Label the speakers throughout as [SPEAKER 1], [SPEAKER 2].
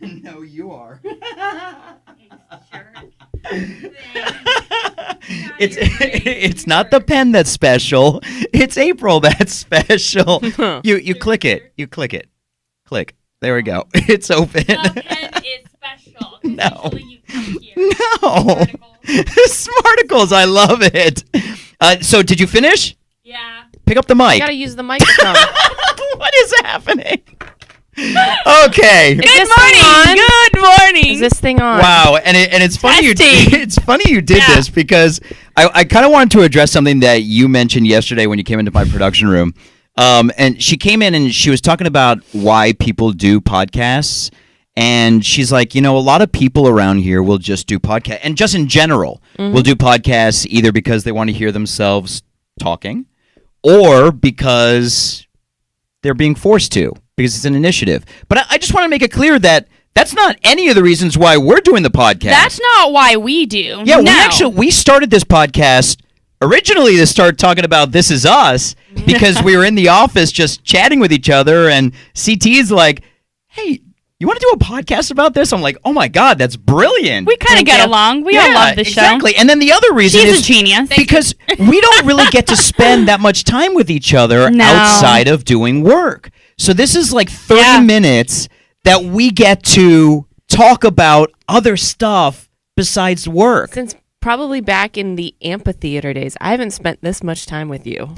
[SPEAKER 1] No, you are. It's not the pen that's special. It's April that's special. You click it. You click it. Click. There we go. It's open.
[SPEAKER 2] The pen is special.
[SPEAKER 1] No.
[SPEAKER 2] You come here.
[SPEAKER 1] No. Smarticles. I love it. So did you finish?
[SPEAKER 2] Yeah.
[SPEAKER 1] Pick up the mic.
[SPEAKER 3] You gotta use the microphone.
[SPEAKER 1] What is happening? Okay.
[SPEAKER 2] Good morning. Good morning.
[SPEAKER 3] Is this thing on?
[SPEAKER 1] Wow, and it's funny
[SPEAKER 2] Testing.
[SPEAKER 1] it's funny you did this because I kind of wanted to address something that you mentioned yesterday when you came into my production room. And she came in and she was talking about why people do podcasts. And she's like, a lot of people around here will just do podcasts. And just in general, will do podcasts either because they want to hear themselves talking or because they're being forced to, because it's an initiative. But I just want to make it clear that that's not any of the reasons why we're doing the podcast.
[SPEAKER 2] That's not why we do.
[SPEAKER 1] Yeah,
[SPEAKER 2] No.
[SPEAKER 1] we started this podcast originally to start talking about This Is Us because we were in the office just chatting with each other, and CT's like, hey, you want to do a podcast about this? I'm like, oh my God, that's brilliant.
[SPEAKER 2] We kind of get along. We all love this show.
[SPEAKER 1] Exactly. And then the other reason
[SPEAKER 2] She's
[SPEAKER 1] is
[SPEAKER 2] a genius.
[SPEAKER 1] because we don't really get to spend that much time with each other outside of doing work. So this is like 30 minutes that we get to talk about other stuff besides work.
[SPEAKER 3] Since probably back in the amphitheater days, I haven't spent this much time with you.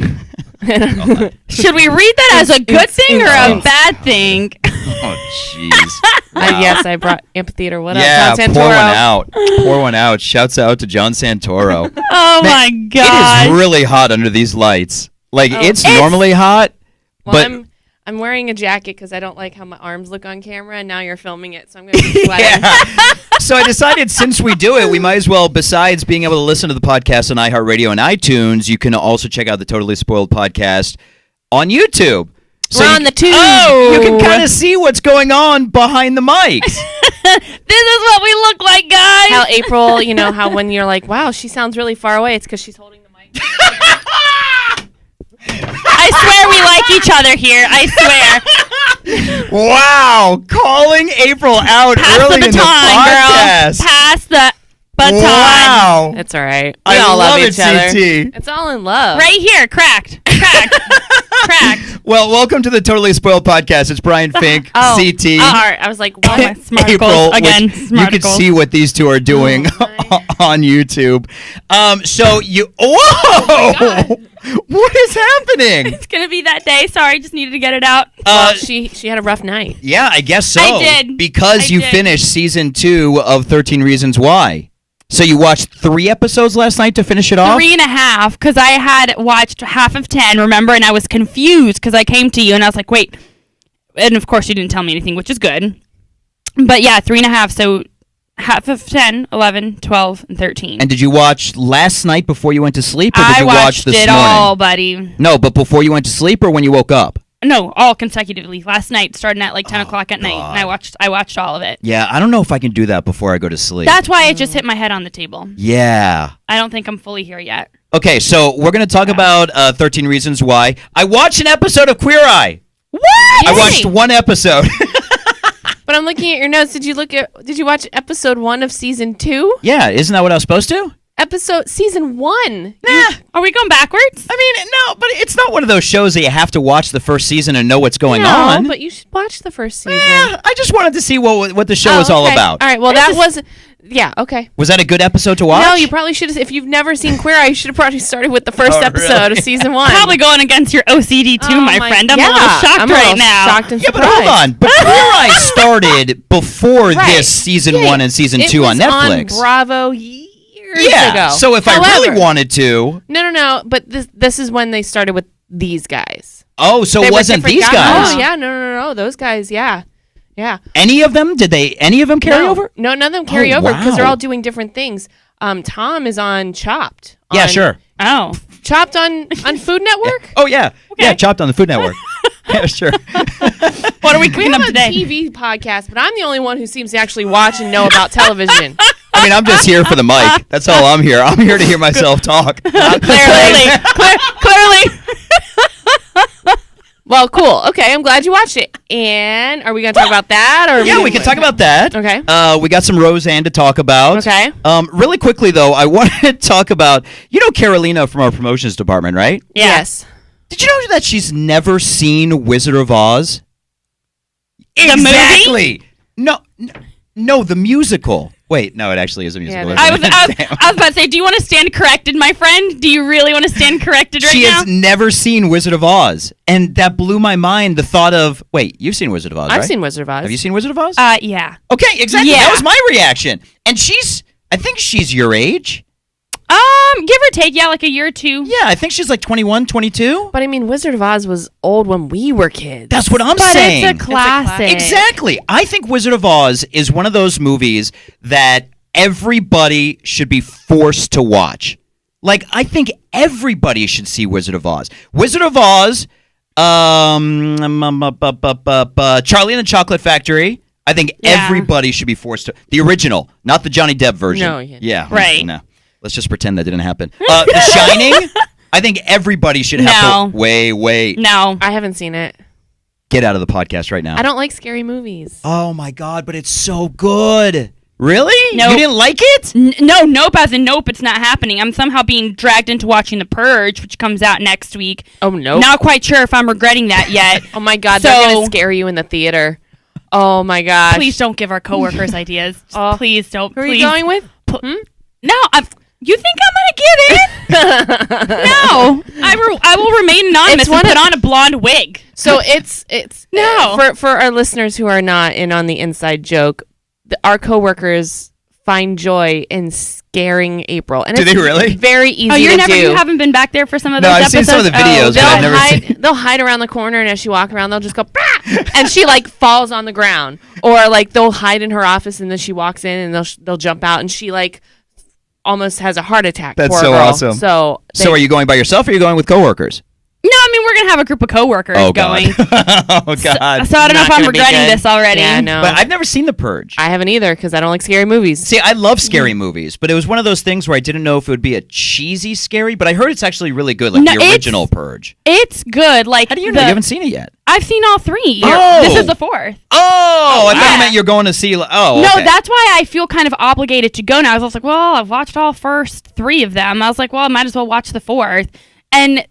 [SPEAKER 2] Should we read that as a good thing or a bad thing?
[SPEAKER 1] Oh, jeez.
[SPEAKER 3] Yes, I brought amphitheater. What
[SPEAKER 1] Yeah,
[SPEAKER 3] up, John Santoro?
[SPEAKER 1] pour one out. Pour one out. Shouts out to John Santoro.
[SPEAKER 2] Oh my God.
[SPEAKER 1] It is really hot under these lights. Like, it's normally hot,
[SPEAKER 3] Well,
[SPEAKER 1] but...
[SPEAKER 3] I'm wearing a jacket because I don't like how my arms look on camera, and now you're filming it, so I'm going to be sweating.
[SPEAKER 1] So I decided since we do it, we might as well, besides being able to listen to the podcast on iHeartRadio and iTunes, you can also check out the Totally Spoiled podcast on YouTube. So
[SPEAKER 3] We're on the tube.
[SPEAKER 1] You can kind of see what's going on behind the mics.
[SPEAKER 2] This is what we look like, guys.
[SPEAKER 3] How April, how when you're like, wow, she sounds really far away, it's because she's holding the mic.
[SPEAKER 2] I swear we like each other here. I swear.
[SPEAKER 1] Wow, calling April out
[SPEAKER 2] Pass
[SPEAKER 1] early
[SPEAKER 2] the
[SPEAKER 1] in the
[SPEAKER 2] baton,
[SPEAKER 1] podcast.
[SPEAKER 2] girl. Pass the baton.
[SPEAKER 1] Wow.
[SPEAKER 3] It's all right.
[SPEAKER 1] I
[SPEAKER 3] We all
[SPEAKER 1] love
[SPEAKER 3] love
[SPEAKER 1] it,
[SPEAKER 3] each other.
[SPEAKER 1] CT.
[SPEAKER 3] It's all in love.
[SPEAKER 2] Right here. Cracked. Cracked.
[SPEAKER 1] Well, welcome to the Totally Spoiled podcast. It's Brian Fink, CT.
[SPEAKER 3] All right. I was like, what?
[SPEAKER 1] April,
[SPEAKER 2] again.
[SPEAKER 1] which you can see what these two are doing on YouTube. So you, whoa, what is happening?
[SPEAKER 2] It's gonna be that day. Sorry, just needed to get it out.
[SPEAKER 3] Well, she had a rough night.
[SPEAKER 1] Yeah, I guess so.
[SPEAKER 2] I did.
[SPEAKER 1] Because you finished season 2 of 13 Reasons Why. So you watched 3 episodes last night to finish it off?
[SPEAKER 2] 3.5, because I had watched half of 10, remember, and I was confused because I came to you and I was like, wait. And of course you didn't tell me anything, which is good. But yeah, 3.5, so half of 10, 11, 12, and 13.
[SPEAKER 1] And did you watch last night before you went to sleep, or did
[SPEAKER 2] I
[SPEAKER 1] you watch
[SPEAKER 2] watched
[SPEAKER 1] this
[SPEAKER 2] it
[SPEAKER 1] morning?
[SPEAKER 2] all, buddy.
[SPEAKER 1] No, but before you went to sleep or when you woke up?
[SPEAKER 2] No, all consecutively. Last night, starting at like 10 o'clock at night, and I watched all of it.
[SPEAKER 1] Yeah, I don't know if I can do that before I go to sleep.
[SPEAKER 2] That's why I just hit my head on the table.
[SPEAKER 1] Yeah.
[SPEAKER 2] I don't think I'm fully here yet.
[SPEAKER 1] Okay, so we're going to talk about 13 Reasons Why. I watched an episode of Queer Eye.
[SPEAKER 2] What?
[SPEAKER 1] I watched one episode.
[SPEAKER 3] But I'm looking at your notes. Did you watch episode 1 of season 2?
[SPEAKER 1] Yeah, isn't that what I was supposed to?
[SPEAKER 3] Season 1.
[SPEAKER 1] Nah.
[SPEAKER 2] Are we going backwards?
[SPEAKER 1] I mean, no, but it's not one of those shows that you have to watch the first season and know what's going on.
[SPEAKER 3] No, but you should watch the first season.
[SPEAKER 1] Yeah, I just wanted to see what the show was all
[SPEAKER 3] okay.
[SPEAKER 1] about.
[SPEAKER 3] All right, well, that was... Yeah, okay.
[SPEAKER 1] Was that a good episode to watch?
[SPEAKER 3] No, you probably should have... If you've never seen Queer Eye, you should have probably started with the first episode of season 1.
[SPEAKER 2] Probably going against your OCD too, my friend. I'm a little shocked right now.
[SPEAKER 3] Shocked and
[SPEAKER 1] Yeah, but
[SPEAKER 3] surprised.
[SPEAKER 1] hold on. But Queer Eye started before this season 1 and season 2 on Netflix.
[SPEAKER 3] On Bravo years ago.
[SPEAKER 1] So if I really wanted to...
[SPEAKER 3] No. But this is when they started with these guys.
[SPEAKER 1] Oh, so
[SPEAKER 3] They
[SPEAKER 1] it
[SPEAKER 3] were
[SPEAKER 1] wasn't
[SPEAKER 3] different
[SPEAKER 1] these guys?
[SPEAKER 3] Oh, yeah. No. Those guys, yeah. Yeah.
[SPEAKER 1] Any of them? Did any of them carry over?
[SPEAKER 3] No, none of them carry
[SPEAKER 1] Oh,
[SPEAKER 3] over because
[SPEAKER 1] wow.
[SPEAKER 3] they're all doing different things. Tom is on Chopped.
[SPEAKER 1] Yeah, sure.
[SPEAKER 2] Oh.
[SPEAKER 3] Chopped on Food Network?
[SPEAKER 1] Oh, yeah.
[SPEAKER 2] Okay.
[SPEAKER 1] Yeah, Chopped on the Food Network. Yeah, sure.
[SPEAKER 2] What are we
[SPEAKER 3] We
[SPEAKER 2] cooking
[SPEAKER 3] have
[SPEAKER 2] up
[SPEAKER 3] a
[SPEAKER 2] today?
[SPEAKER 3] TV podcast, but I'm the only one who seems to actually watch and know about television.
[SPEAKER 1] I mean, I'm just here for the mic. That's all I'm here. I'm here to hear myself talk.
[SPEAKER 2] Clearly.
[SPEAKER 3] Well, cool. Okay, I'm glad you watched it. And are we going to talk about that? Or
[SPEAKER 1] Yeah, we can talk about that.
[SPEAKER 3] Okay.
[SPEAKER 1] We got some Roseanne to talk about.
[SPEAKER 3] Okay.
[SPEAKER 1] Really quickly, though, I wanted to talk about, Carolina from our promotions department, right?
[SPEAKER 2] Yeah.
[SPEAKER 3] Yes.
[SPEAKER 1] Did you know that she's never seen Wizard of Oz?
[SPEAKER 2] The movie?
[SPEAKER 1] Exactly. No, the musical. Wait, no, it actually is a musical.
[SPEAKER 3] Yeah,
[SPEAKER 1] isn't
[SPEAKER 2] I
[SPEAKER 1] it?
[SPEAKER 2] was about to say, do you want to stand corrected, my friend? Do you really want to stand corrected right
[SPEAKER 1] She
[SPEAKER 2] now?
[SPEAKER 1] has never seen Wizard of Oz, and that blew my mind. The thought of, wait, you've seen Wizard of Oz,
[SPEAKER 3] I've
[SPEAKER 1] right?
[SPEAKER 3] seen Wizard of Oz.
[SPEAKER 1] Have you seen Wizard of Oz?
[SPEAKER 2] Yeah.
[SPEAKER 1] Okay, exactly.
[SPEAKER 2] Yeah.
[SPEAKER 1] That was my reaction. And I think she's your age.
[SPEAKER 2] Give or take, yeah, like a year or two.
[SPEAKER 1] Yeah, I think she's like 21, 22.
[SPEAKER 3] But I mean, Wizard of Oz was old when we were kids.
[SPEAKER 1] That's what I'm
[SPEAKER 2] But
[SPEAKER 1] saying.
[SPEAKER 2] it's a classic.
[SPEAKER 1] Exactly. I think Wizard of Oz is one of those movies that everybody should be forced to watch. Like, I think everybody should see Wizard of Oz. Wizard of Oz, Charlie and the Chocolate Factory. I think
[SPEAKER 2] Yeah.
[SPEAKER 1] everybody should be forced to. The original, not the Johnny Depp version.
[SPEAKER 3] No, yeah.
[SPEAKER 1] Yeah.
[SPEAKER 2] Right.
[SPEAKER 1] No. Let's just pretend that didn't happen. The Shining, I think everybody should have to. Wait.
[SPEAKER 2] No.
[SPEAKER 3] I haven't seen it.
[SPEAKER 1] Get out of the podcast right now.
[SPEAKER 3] I don't like scary movies.
[SPEAKER 1] Oh my God, but it's so good. Really?
[SPEAKER 2] Nope.
[SPEAKER 1] You didn't like it?
[SPEAKER 2] Nope, as in nope, it's not happening. I'm somehow being dragged into watching The Purge, which comes out next week.
[SPEAKER 3] Oh, no.
[SPEAKER 2] Not quite sure if I'm regretting that yet.
[SPEAKER 3] Oh, my God.
[SPEAKER 2] So-
[SPEAKER 3] They're going to scare you in the theater. Oh, my gosh.
[SPEAKER 2] Please don't give our coworkers ideas.
[SPEAKER 3] Oh.
[SPEAKER 2] Please don't.
[SPEAKER 3] Who are
[SPEAKER 2] please.
[SPEAKER 3] you going with?
[SPEAKER 2] No, you think I'm gonna get in? No, I will remain anonymous
[SPEAKER 3] It's
[SPEAKER 2] and
[SPEAKER 3] one
[SPEAKER 2] put
[SPEAKER 3] of-
[SPEAKER 2] on a blonde wig.
[SPEAKER 3] So it's
[SPEAKER 2] No.
[SPEAKER 3] for our listeners who are not in on the inside joke. Our coworkers find joy in scaring April, and
[SPEAKER 1] Do
[SPEAKER 3] it's
[SPEAKER 1] they really?
[SPEAKER 3] very easy
[SPEAKER 2] Oh,
[SPEAKER 3] to do.
[SPEAKER 2] you haven't been back there for some of
[SPEAKER 1] No,
[SPEAKER 2] those
[SPEAKER 1] I've
[SPEAKER 2] episodes?
[SPEAKER 1] seen some of the videos, but
[SPEAKER 3] They'll
[SPEAKER 1] I've never
[SPEAKER 3] hide.
[SPEAKER 1] seen.
[SPEAKER 3] They'll hide around the corner, and as she walks around, they'll just go, "Bah!" and she like falls on the ground, or like they'll hide in her office, and then she walks in, and they'll jump out, and she like almost has a heart attack.
[SPEAKER 1] That's
[SPEAKER 3] poor
[SPEAKER 1] so
[SPEAKER 3] girl.
[SPEAKER 1] awesome.
[SPEAKER 3] So
[SPEAKER 1] Are you going by yourself or are you going with coworkers?
[SPEAKER 2] No, I mean we're gonna have a group of coworkers
[SPEAKER 1] Oh
[SPEAKER 2] going.
[SPEAKER 1] God. Oh God.
[SPEAKER 2] So I don't know
[SPEAKER 3] Not
[SPEAKER 2] if I'm
[SPEAKER 3] gonna be
[SPEAKER 2] regretting
[SPEAKER 3] good.
[SPEAKER 2] this already.
[SPEAKER 3] Yeah, no.
[SPEAKER 1] But I've never seen The Purge.
[SPEAKER 3] I haven't either because I don't like scary movies.
[SPEAKER 1] See, I love scary movies, but it was one of those things where I didn't know if it would be a cheesy scary, but I heard it's actually really good, like
[SPEAKER 2] No,
[SPEAKER 1] the
[SPEAKER 2] it's-
[SPEAKER 1] original Purge.
[SPEAKER 2] It's good. Like
[SPEAKER 1] How do you know? You haven't seen it yet.
[SPEAKER 2] I've seen all three.
[SPEAKER 1] Oh.
[SPEAKER 2] This is the fourth.
[SPEAKER 1] Oh, I thought
[SPEAKER 2] yeah.
[SPEAKER 1] you meant you're going to see. Oh,
[SPEAKER 2] No,
[SPEAKER 1] okay.
[SPEAKER 2] that's why I feel kind of obligated to go now. I was like, well, I've watched all first three of them. I was like, well, I might as well watch the fourth. And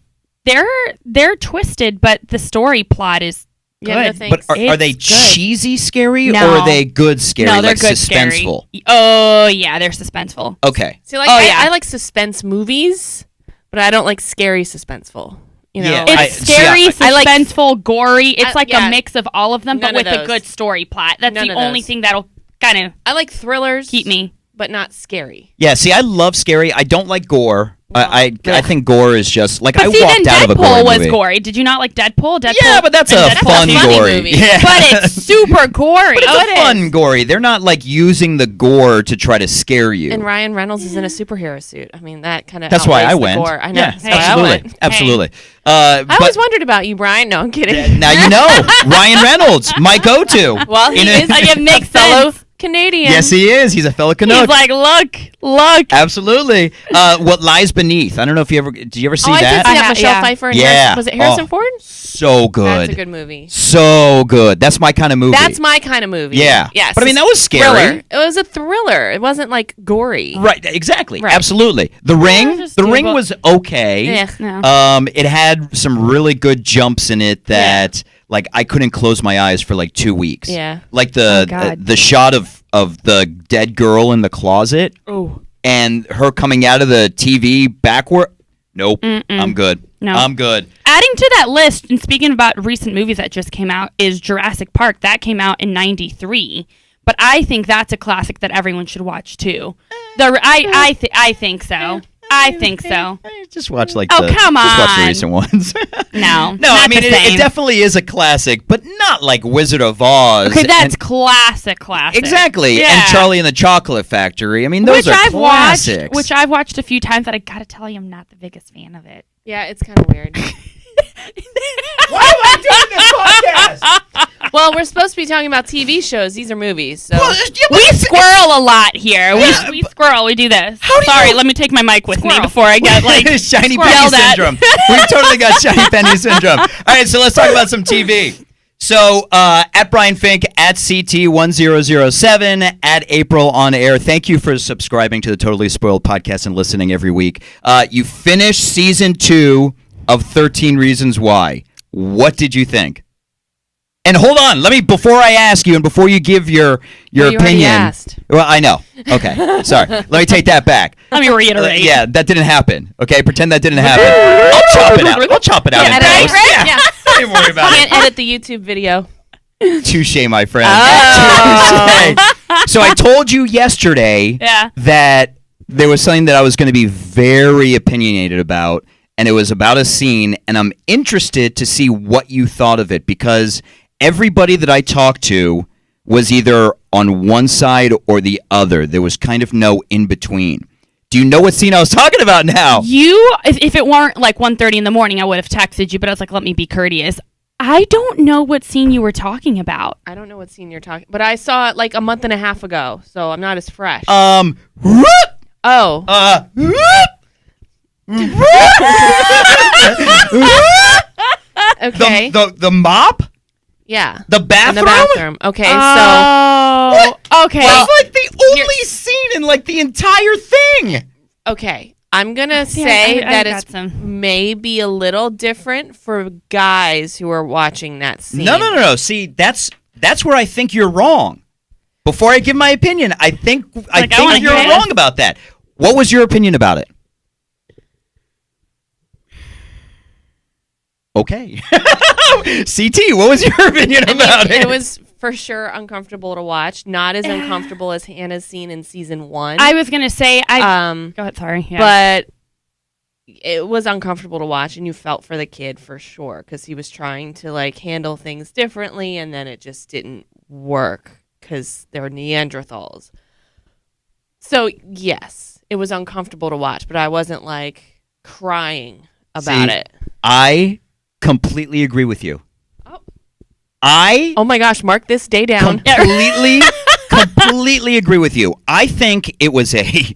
[SPEAKER 2] they're twisted, but the story plot is
[SPEAKER 3] Yeah, no
[SPEAKER 2] good.
[SPEAKER 3] thanks.
[SPEAKER 1] But are they
[SPEAKER 2] It's good.
[SPEAKER 1] cheesy scary
[SPEAKER 2] No.
[SPEAKER 1] or are they good scary,
[SPEAKER 2] No, they're
[SPEAKER 1] like
[SPEAKER 2] good
[SPEAKER 1] suspenseful?
[SPEAKER 2] scary. Oh yeah, they're suspenseful.
[SPEAKER 1] Okay.
[SPEAKER 3] See, like
[SPEAKER 2] Oh,
[SPEAKER 3] I,
[SPEAKER 2] yeah.
[SPEAKER 3] I like suspense movies, but I don't like scary suspenseful. You know,
[SPEAKER 1] Yeah,
[SPEAKER 2] It's
[SPEAKER 1] see,
[SPEAKER 2] scary,
[SPEAKER 3] I like-
[SPEAKER 2] suspenseful, gory. It's like
[SPEAKER 3] yeah.
[SPEAKER 2] a mix of all of them, but
[SPEAKER 3] None of
[SPEAKER 2] with a
[SPEAKER 3] those.
[SPEAKER 2] good story plot. That's
[SPEAKER 3] None
[SPEAKER 2] the
[SPEAKER 3] of
[SPEAKER 2] only
[SPEAKER 3] those.
[SPEAKER 2] thing that'll kind of
[SPEAKER 3] I like thrillers,
[SPEAKER 2] keep me.
[SPEAKER 3] but not scary.
[SPEAKER 1] Yeah, see, I love scary. I don't like gore. I think gore is just like
[SPEAKER 2] But
[SPEAKER 1] I
[SPEAKER 2] see, then
[SPEAKER 1] walked out of a gore
[SPEAKER 2] Deadpool was
[SPEAKER 1] movie.
[SPEAKER 2] gory. Did you not like Deadpool?
[SPEAKER 1] Yeah, but that's a
[SPEAKER 3] That's a
[SPEAKER 1] fun
[SPEAKER 3] funny
[SPEAKER 1] gory.
[SPEAKER 3] movie.
[SPEAKER 1] Yeah.
[SPEAKER 2] But it's super gory.
[SPEAKER 1] But it's
[SPEAKER 2] Oh,
[SPEAKER 1] a
[SPEAKER 2] it
[SPEAKER 1] fun
[SPEAKER 2] is.
[SPEAKER 1] gory. They're not like using the gore to try to scare you.
[SPEAKER 3] And Ryan Reynolds is in a superhero suit. I mean, that kind of
[SPEAKER 1] That's why I went.
[SPEAKER 3] Gore. I know.
[SPEAKER 1] Yeah,
[SPEAKER 3] That's why I
[SPEAKER 1] absolutely,
[SPEAKER 3] went.
[SPEAKER 1] absolutely.
[SPEAKER 3] I
[SPEAKER 1] But
[SPEAKER 3] always wondered about you, Brian. No, I'm kidding.
[SPEAKER 1] now you know Ryan Reynolds, my go-to.
[SPEAKER 3] Well, he
[SPEAKER 1] In a-
[SPEAKER 3] is
[SPEAKER 2] It makes
[SPEAKER 3] a fellow
[SPEAKER 2] sense.
[SPEAKER 3] Canadian.
[SPEAKER 1] Yes, he is. He's a fellow Canuck.
[SPEAKER 2] He's like, look.
[SPEAKER 1] Absolutely. What Lies Beneath? I don't know if you ever did. You ever see
[SPEAKER 3] Oh, I did
[SPEAKER 1] that?
[SPEAKER 3] see that.
[SPEAKER 2] I
[SPEAKER 3] Michelle
[SPEAKER 2] yeah.
[SPEAKER 3] Pfeiffer and
[SPEAKER 1] Yeah.
[SPEAKER 3] Harrison, was it Harrison
[SPEAKER 1] Oh.
[SPEAKER 3] Ford?
[SPEAKER 1] So good.
[SPEAKER 3] That's a good movie.
[SPEAKER 1] So good. That's my kind of movie.
[SPEAKER 3] That's my kind of movie.
[SPEAKER 1] Yeah.
[SPEAKER 3] Yes.
[SPEAKER 1] But I mean, that was scary.
[SPEAKER 3] Thriller. It was a thriller. It wasn't like gory.
[SPEAKER 1] Right. Exactly.
[SPEAKER 3] Right.
[SPEAKER 1] Absolutely. The Ring.
[SPEAKER 2] just
[SPEAKER 1] The
[SPEAKER 2] do
[SPEAKER 1] Ring
[SPEAKER 2] what-
[SPEAKER 1] was okay.
[SPEAKER 3] Yeah.
[SPEAKER 2] No.
[SPEAKER 1] It had some really good jumps in it that like I couldn't close my eyes for like 2 weeks.
[SPEAKER 3] Yeah.
[SPEAKER 1] Like
[SPEAKER 2] Oh, God.
[SPEAKER 1] the shot of the dead girl in the closet
[SPEAKER 3] Oh.
[SPEAKER 1] and her coming out of the TV backward. Nope. I'm good.
[SPEAKER 2] No.
[SPEAKER 1] I'm good.
[SPEAKER 2] Adding to that list, and speaking about recent movies that just came out, is Jurassic Park. That came out in '93, but I think that's a classic that everyone should watch too. I think so. I think so.
[SPEAKER 1] Just watch like
[SPEAKER 2] Oh, come
[SPEAKER 1] just watch the
[SPEAKER 2] on.
[SPEAKER 1] recent ones.
[SPEAKER 2] No,
[SPEAKER 1] No, I
[SPEAKER 2] not
[SPEAKER 1] mean
[SPEAKER 2] the
[SPEAKER 1] it
[SPEAKER 2] same.
[SPEAKER 1] definitely is a classic, but not like Wizard of Oz.
[SPEAKER 2] Okay, that's
[SPEAKER 1] and-
[SPEAKER 2] classic.
[SPEAKER 1] exactly.
[SPEAKER 2] Yeah.
[SPEAKER 1] And Charlie and the Chocolate Factory. I mean, those
[SPEAKER 2] which
[SPEAKER 1] are
[SPEAKER 2] I've
[SPEAKER 1] classics.
[SPEAKER 2] watched, which I've watched a few times. That I gotta tell you, I'm not the biggest fan of it.
[SPEAKER 3] Yeah, it's kind of weird.
[SPEAKER 1] Why am I doing this podcast?
[SPEAKER 3] Well, we're supposed to be talking about TV shows. These are movies. So.
[SPEAKER 1] Well, yeah,
[SPEAKER 2] We squirrel a lot here.
[SPEAKER 1] Yeah,
[SPEAKER 2] We squirrel. We do this.
[SPEAKER 1] How do
[SPEAKER 2] Sorry,
[SPEAKER 1] you-
[SPEAKER 2] let me take my mic with me
[SPEAKER 3] Squirrel.
[SPEAKER 2] before I get like
[SPEAKER 1] shiny
[SPEAKER 2] squirreled
[SPEAKER 1] penny
[SPEAKER 2] at.
[SPEAKER 1] syndrome. We've totally got shiny penny syndrome. All right, so let's talk about some TV. So at Brian Fink, at CT1007, at April on air. Thank you for subscribing to the Totally Spoiled podcast and listening every week. You finished season 2 of 13 Reasons Why. What did you think? And hold on, before I ask you and before you give your
[SPEAKER 3] You already
[SPEAKER 1] opinion.
[SPEAKER 3] asked.
[SPEAKER 1] Well, I know. Okay, sorry. Let me take that back.
[SPEAKER 2] Let me reiterate.
[SPEAKER 1] Yeah, that didn't happen. Okay, pretend that didn't happen. I'll chop it out. I'll chop it out.
[SPEAKER 3] Yeah,
[SPEAKER 1] in
[SPEAKER 3] right,
[SPEAKER 1] post.
[SPEAKER 3] right?
[SPEAKER 1] Yeah. Don't even worry about
[SPEAKER 3] Can't
[SPEAKER 1] it.
[SPEAKER 3] edit the YouTube video.
[SPEAKER 1] Touche, my friend.
[SPEAKER 3] Oh.
[SPEAKER 1] Touche. So I told you yesterday
[SPEAKER 2] Yeah.
[SPEAKER 1] that there was something that I was going to be very opinionated about, and it was about a scene, and I'm interested to see what you thought of it, because everybody that I talked to was either on one side or the other. There was kind of no in between. Do you know what scene I was talking about now?
[SPEAKER 2] If it weren't like 1:30 in the morning, I would have texted you, but I was like, let me be courteous. I don't know what scene you were talking about.
[SPEAKER 3] I don't know what scene you're talking, but I saw it like a month and a half ago, so I'm not as fresh.
[SPEAKER 1] Whoop,
[SPEAKER 3] Oh,
[SPEAKER 1] whoop,
[SPEAKER 3] okay.
[SPEAKER 1] the mop?
[SPEAKER 3] Yeah.
[SPEAKER 1] The
[SPEAKER 3] In
[SPEAKER 1] bathroom?
[SPEAKER 3] the bathroom. Okay,
[SPEAKER 2] Oh, okay.
[SPEAKER 1] That's like the only scene in like the entire thing.
[SPEAKER 3] so okay. I'm gonna
[SPEAKER 2] See,
[SPEAKER 3] say
[SPEAKER 2] I
[SPEAKER 3] that
[SPEAKER 2] got
[SPEAKER 3] it's
[SPEAKER 2] some.
[SPEAKER 3] maybe a little different for guys who are watching that scene.
[SPEAKER 1] No. See, that's where I think you're wrong. Before I give my opinion, I think
[SPEAKER 2] I wanna
[SPEAKER 1] you're
[SPEAKER 2] hear it.
[SPEAKER 1] wrong about that. What was your opinion about it? Okay. CT, what was your opinion about it?
[SPEAKER 3] It was for sure uncomfortable to watch. Not as uncomfortable as Hannah's scene in season 1.
[SPEAKER 2] I was gonna say
[SPEAKER 3] Um,
[SPEAKER 2] Go ahead. Sorry. Yeah.
[SPEAKER 3] but it was uncomfortable to watch, and you felt for the kid for sure because he was trying to like handle things differently, and then it just didn't work because they're Neanderthals. So yes, it was uncomfortable to watch, but I wasn't like crying about
[SPEAKER 1] See,
[SPEAKER 3] it.
[SPEAKER 1] I completely agree with you.
[SPEAKER 3] Oh.
[SPEAKER 1] I
[SPEAKER 3] Oh my gosh, mark this day down.
[SPEAKER 1] completely agree with you. I think it was a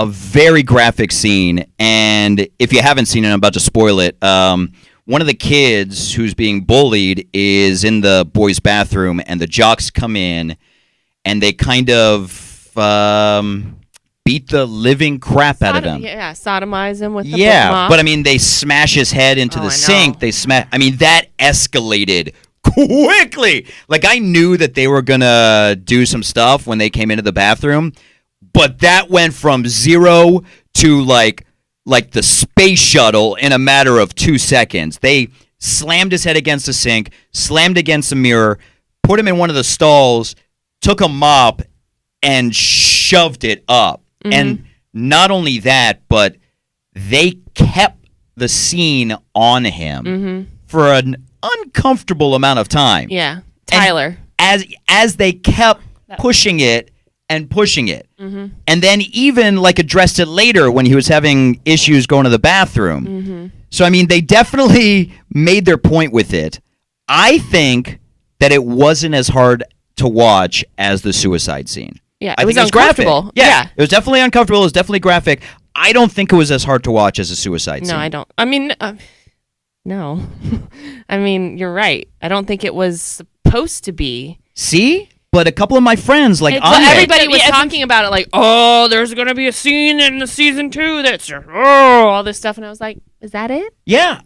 [SPEAKER 1] very graphic scene, and if you haven't seen it, I'm about to spoil it. One of the kids who's being bullied is in the boys' bathroom, and the jocks come in, and they kind of beat the living crap out of him.
[SPEAKER 3] Yeah, sodomize him with the
[SPEAKER 1] Yeah,
[SPEAKER 3] mop.
[SPEAKER 1] but I mean, they smash his head into
[SPEAKER 3] Oh,
[SPEAKER 1] the
[SPEAKER 3] I
[SPEAKER 1] sink.
[SPEAKER 3] know.
[SPEAKER 1] They smash. I mean, that escalated quickly. Like, I knew that they were gonna do some stuff when they came into the bathroom, but that went from 0 to like the space shuttle in a matter of 2 seconds. They slammed his head against the sink, slammed against the mirror, put him in one of the stalls, took a mop, and shoved it up.
[SPEAKER 3] Mm-hmm.
[SPEAKER 1] And not only that, but they kept the scene on him for an uncomfortable amount of time.
[SPEAKER 3] Yeah, Tyler.
[SPEAKER 1] As they kept pushing it and pushing it. And then even like addressed it later when he was having issues going to the bathroom. So I mean, they definitely made their point with it. I think that it wasn't as hard to watch as the suicide scene.
[SPEAKER 3] Yeah,
[SPEAKER 1] I
[SPEAKER 3] it was
[SPEAKER 1] think graphic.
[SPEAKER 3] uncomfortable.
[SPEAKER 1] Yeah, it was definitely uncomfortable. It was definitely graphic. I don't think it was as hard to watch as a suicide scene.
[SPEAKER 3] No, I don't. I mean, no. I mean, you're right. I don't think it was supposed to be.
[SPEAKER 1] See? But a couple of my friends, like
[SPEAKER 2] It's-
[SPEAKER 3] Well,
[SPEAKER 1] Anya,
[SPEAKER 3] everybody was
[SPEAKER 2] Yeah, it's-
[SPEAKER 3] talking about it like, oh, there's going to be a scene in the season 2 that's, all this stuff. And I was like, is that it?
[SPEAKER 1] yeah,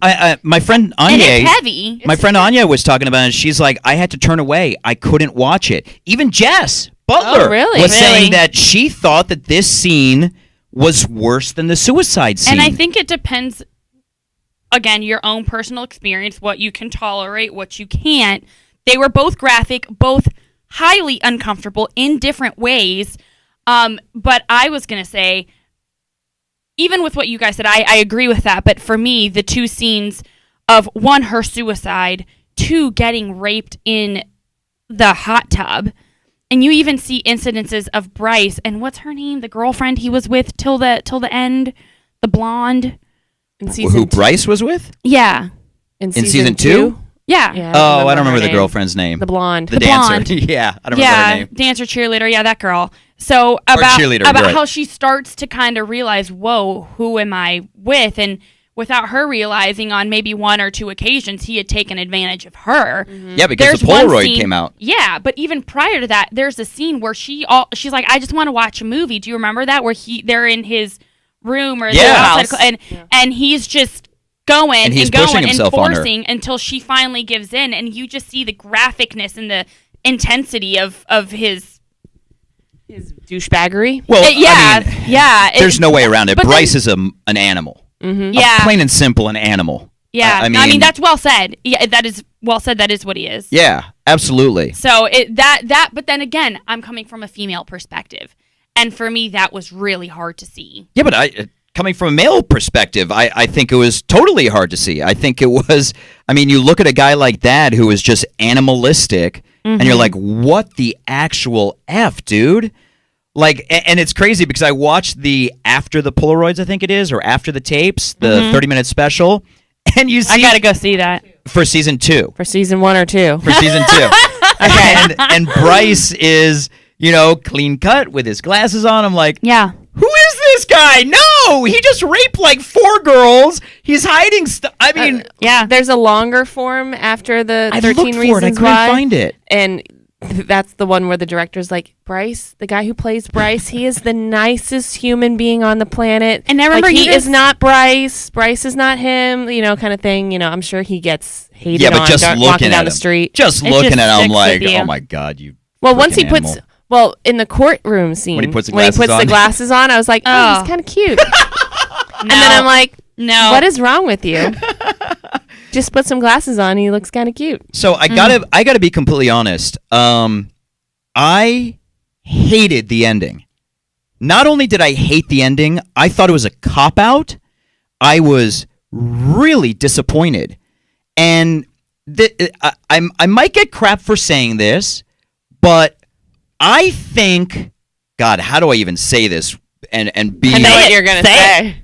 [SPEAKER 1] my friend
[SPEAKER 2] and
[SPEAKER 1] Anya,
[SPEAKER 2] it's heavy.
[SPEAKER 1] my friend Anya was talking about it. She's like, I had to turn away. I couldn't watch it. Even Jess Butler
[SPEAKER 3] Oh, really?
[SPEAKER 1] was
[SPEAKER 2] Really?
[SPEAKER 1] saying that she thought that this scene was worse than the suicide scene.
[SPEAKER 2] And I think it depends, again, your own personal experience, what you can tolerate, what you can't. They were both graphic, both highly uncomfortable in different ways. But I was going to say, even with what you guys said, I agree with that. But for me, the two scenes of one, her suicide, two, getting raped in the hot tub. And you even see incidences of Bryce and what's her name? The girlfriend he was with till the end, the blonde.
[SPEAKER 3] In
[SPEAKER 1] who
[SPEAKER 3] season 2?
[SPEAKER 1] Bryce was with
[SPEAKER 2] Yeah.
[SPEAKER 3] In
[SPEAKER 1] in season 2?
[SPEAKER 2] Yeah.
[SPEAKER 3] Yeah,
[SPEAKER 1] Oh, I don't remember
[SPEAKER 3] her
[SPEAKER 1] the
[SPEAKER 3] name.
[SPEAKER 1] girlfriend's name.
[SPEAKER 3] The blonde.
[SPEAKER 1] The dancer. Yeah, I don't remember her name.
[SPEAKER 2] Dancer, cheerleader. Yeah, that girl. So about
[SPEAKER 1] cheerleader, you're right.
[SPEAKER 2] how she starts to kind of realize, whoa, who am I with? And without her realizing, on maybe one or two occasions, he had taken advantage of her.
[SPEAKER 1] Yeah, because
[SPEAKER 2] There's
[SPEAKER 1] the
[SPEAKER 2] one
[SPEAKER 1] Polaroid
[SPEAKER 2] scene-
[SPEAKER 1] came out.
[SPEAKER 2] Yeah, but even prior to that, there's a scene where she's like, I just want to watch a movie. Do you remember that? Where they're in his room or
[SPEAKER 1] Yeah.
[SPEAKER 2] they're outside, and he's just going
[SPEAKER 1] And he's
[SPEAKER 2] going
[SPEAKER 1] pushing himself
[SPEAKER 2] and
[SPEAKER 1] on her.
[SPEAKER 2] forcing until she finally gives in, and you just see the graphicness and the intensity of his.
[SPEAKER 3] His douchebaggery.
[SPEAKER 1] Well,
[SPEAKER 2] Yeah,
[SPEAKER 1] I mean,
[SPEAKER 2] yeah.
[SPEAKER 1] there's no way around it.
[SPEAKER 2] but
[SPEAKER 1] Bryce is an animal.
[SPEAKER 2] Yeah,
[SPEAKER 1] Plain and simple, an animal.
[SPEAKER 2] yeah.
[SPEAKER 1] I mean,
[SPEAKER 2] that's well said. Yeah, that is well said. That is what he is.
[SPEAKER 1] yeah, absolutely.
[SPEAKER 2] So but then again, I'm coming from a female perspective, and for me, that was really hard to see.
[SPEAKER 1] Yeah, but coming from a male perspective, I think it was totally hard to see. I think it was, I mean, you look at a guy like that who is just animalistic, and you're like, what the actual F, dude? Like, and it's crazy because I watched the after the Polaroids, I think it is, or after the tapes, the 30-minute special, and you see
[SPEAKER 2] I gotta go see that.
[SPEAKER 1] for season 2.
[SPEAKER 3] For season 1 or 2.
[SPEAKER 1] For season 2. and Bryce is, clean cut with his glasses on. I'm like,
[SPEAKER 2] Yeah.
[SPEAKER 1] who is this guy? No, he just raped like 4 girls. He's hiding stuff. I mean,
[SPEAKER 2] Yeah.
[SPEAKER 3] There's a longer form after the
[SPEAKER 1] I
[SPEAKER 3] 13
[SPEAKER 1] looked for
[SPEAKER 3] Reasons
[SPEAKER 1] it. I couldn't
[SPEAKER 3] Why.
[SPEAKER 1] find it.
[SPEAKER 3] And that's the one where the director's like, Bryce, the guy who plays Bryce, he is the nicest human being on the planet.
[SPEAKER 2] And I remember
[SPEAKER 3] like,
[SPEAKER 2] he
[SPEAKER 3] he is not Bryce. Bryce is not him, kind of thing. I'm sure he gets hated
[SPEAKER 1] Yeah, but
[SPEAKER 3] on
[SPEAKER 1] just
[SPEAKER 3] walking
[SPEAKER 1] looking
[SPEAKER 3] down
[SPEAKER 1] at
[SPEAKER 3] the
[SPEAKER 1] him,
[SPEAKER 3] street.
[SPEAKER 1] just
[SPEAKER 2] It
[SPEAKER 1] looking
[SPEAKER 2] just
[SPEAKER 1] at him, I'm
[SPEAKER 2] sticks
[SPEAKER 1] like,
[SPEAKER 2] with you.
[SPEAKER 1] oh my god, you.
[SPEAKER 3] Well, once he
[SPEAKER 1] freaking
[SPEAKER 3] puts,
[SPEAKER 1] animal.
[SPEAKER 3] in the courtroom scene,
[SPEAKER 1] When he puts the
[SPEAKER 3] when he
[SPEAKER 1] glasses
[SPEAKER 3] puts
[SPEAKER 1] on.
[SPEAKER 3] the glasses on, I was like, oh,
[SPEAKER 2] Oh.
[SPEAKER 3] he's kind of cute.
[SPEAKER 2] No.
[SPEAKER 3] And then I'm like,
[SPEAKER 2] no.
[SPEAKER 3] what is wrong with you? Just put some glasses on. He looks kind of cute.
[SPEAKER 1] So I gotta be completely honest. I hated the ending. Not only did I hate the ending, I thought it was a cop out. I was really disappointed, and I might get crap for saying this, but I think, God, how do I even say this and be?
[SPEAKER 3] I know
[SPEAKER 2] Say
[SPEAKER 3] what
[SPEAKER 2] it.
[SPEAKER 3] you're gonna
[SPEAKER 2] Say
[SPEAKER 3] say.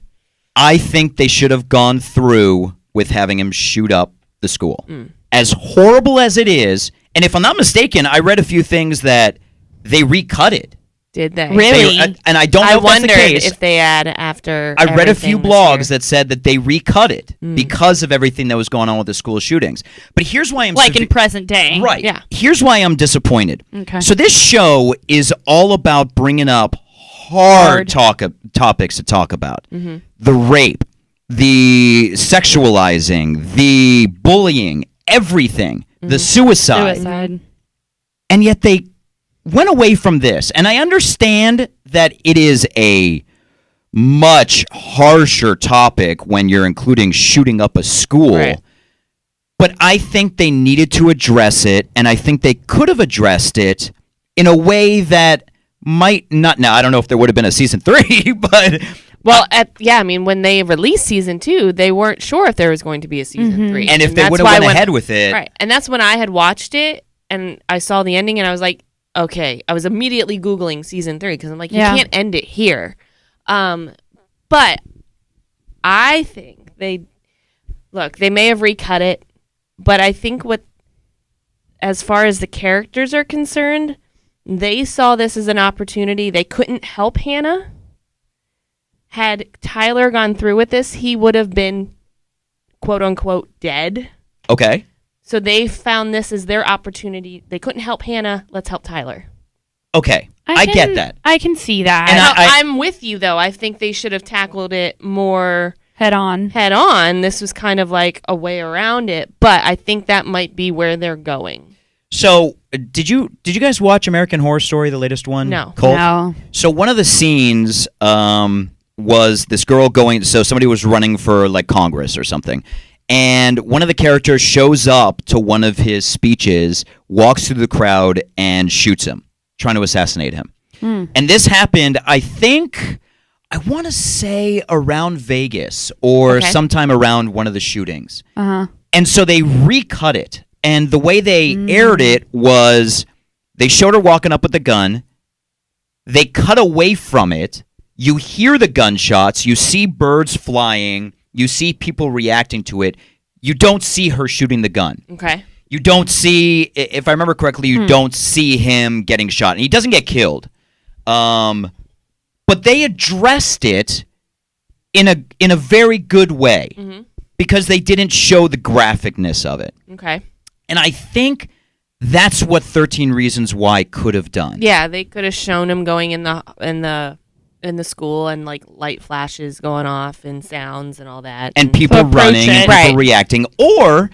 [SPEAKER 1] I think they should have gone through with having him shoot up the school. As horrible as it is, and if I'm not mistaken, I read a few things that they recut it.
[SPEAKER 3] Did they?
[SPEAKER 2] Really?
[SPEAKER 1] And I don't know
[SPEAKER 3] I
[SPEAKER 1] if that's the
[SPEAKER 3] wondered
[SPEAKER 1] case.
[SPEAKER 3] if they add after.
[SPEAKER 1] I read a few
[SPEAKER 3] everything
[SPEAKER 1] blogs
[SPEAKER 3] this
[SPEAKER 1] that said that they recut it because of everything that was going on with the school shootings. But here's why I'm
[SPEAKER 2] Like in present day.
[SPEAKER 1] right.
[SPEAKER 3] Yeah.
[SPEAKER 1] Here's why I'm disappointed.
[SPEAKER 2] Okay.
[SPEAKER 1] So this show is all about bringing up hard topics to talk about. The rape, the sexualizing, the bullying, everything, the suicide.
[SPEAKER 2] Suicide.
[SPEAKER 1] And yet they went away from this. And I understand that it is a much harsher topic when you're including shooting up a school.
[SPEAKER 3] Right.
[SPEAKER 1] But I think they needed to address it, and I think they could have addressed it in a way that might not. Now, I don't know if there would have been a season 3, but
[SPEAKER 3] Well, when they released season 2, they weren't sure if there was going to be a season 3.
[SPEAKER 1] and if they
[SPEAKER 3] that's
[SPEAKER 1] would have
[SPEAKER 3] why
[SPEAKER 1] went
[SPEAKER 3] when-
[SPEAKER 1] ahead with it,
[SPEAKER 3] right, and that's when I had watched it and I saw the ending and I was like, okay, I was immediately Googling season 3 because I'm like, you
[SPEAKER 2] Yeah.
[SPEAKER 3] can't end it here. But I think they may have recut it, but I think as far as the characters are concerned, they saw this as an opportunity. They couldn't help Hannah. Had Tyler gone through with this, he would have been, quote unquote, dead.
[SPEAKER 1] okay.
[SPEAKER 3] So they found this as their opportunity. They couldn't help Hannah. Let's help Tyler.
[SPEAKER 1] Okay. I get that.
[SPEAKER 2] I can see that.
[SPEAKER 1] And
[SPEAKER 3] I'm with you, though. I think they should have tackled it more
[SPEAKER 2] head on.
[SPEAKER 3] head on. This was kind of like a way around it, but I think that might be where they're going.
[SPEAKER 1] So, did you guys watch American Horror Story, the latest one?
[SPEAKER 3] No.
[SPEAKER 1] Cult?
[SPEAKER 2] No.
[SPEAKER 1] So one of the scenes was this girl going. So somebody was running for like Congress or something, and one of the characters shows up to one of his speeches, walks through the crowd, and shoots him, trying to assassinate him. And this happened, I think, I want to say around Vegas or
[SPEAKER 3] Okay.
[SPEAKER 1] sometime around one of the shootings.
[SPEAKER 2] Uh-huh.
[SPEAKER 1] And so they recut it. And the way they aired it was they showed her walking up with the gun. They cut away from it. You hear the gunshots. You see birds flying. You see people reacting to it. you don't see her shooting the gun.
[SPEAKER 3] Okay.
[SPEAKER 1] You don't see, if I remember correctly, you don't see him getting shot. And he doesn't get killed. But they addressed it in a very good way because they didn't show the graphicness of it.
[SPEAKER 3] Okay.
[SPEAKER 1] And I think that's what 13 Reasons Why could have done.
[SPEAKER 3] Yeah, they could have shown him going in the school and like light flashes going off and sounds and all that.
[SPEAKER 1] And people running and people reacting. Or